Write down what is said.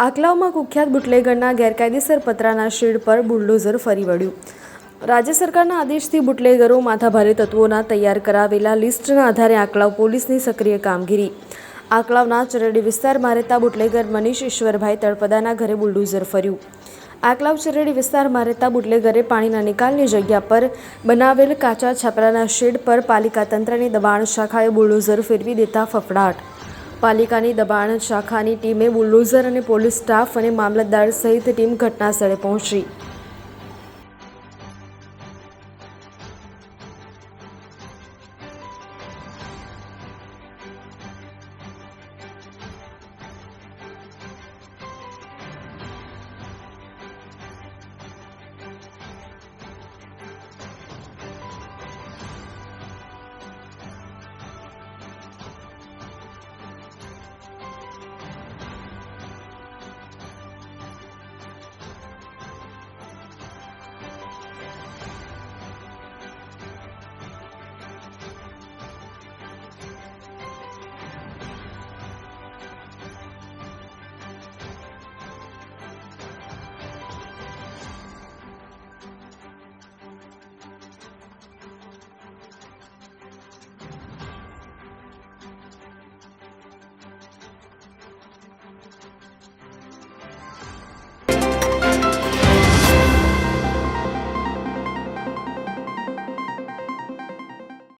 આકલાવમાં કુખ્યાત બુટલેગરના ગેરકાયદેસર પતરાના શેડ પર બુલડોઝર ફરી વળ્યું। રાજ્ય સરકારના આદેશથી બુટલેગરો માથાભારે તત્વોના તૈયાર કરાવેલા લિસ્ટના આધારે આકલાવ પોલીસની સક્રિય કામગીરી। આકલાવના ચરડી વિસ્તારમાં રહેતા બુટલેગર મનીષ ઈશ્વરભાઈ તળપદાના ઘરે બુલડોઝર ફર્યું। આકલાવ ચરડી વિસ્તારમાં રહેતા બુટલેગરે પાણીના નિકાલની જગ્યા પર બનાવેલ કાચા છાપરાના શેડ પર પાલિકા તંત્રની દબાણ શાખાએ બુલડોઝર ફેરવી દેતા ફફડાટ। પાલિકાની દબાણ શાખાની ટીમે બુલડોઝર અને પોલીસ સ્ટાફ અને મામલતદાર સહિત ટીમ ઘટના સ્થળે પહોંચી।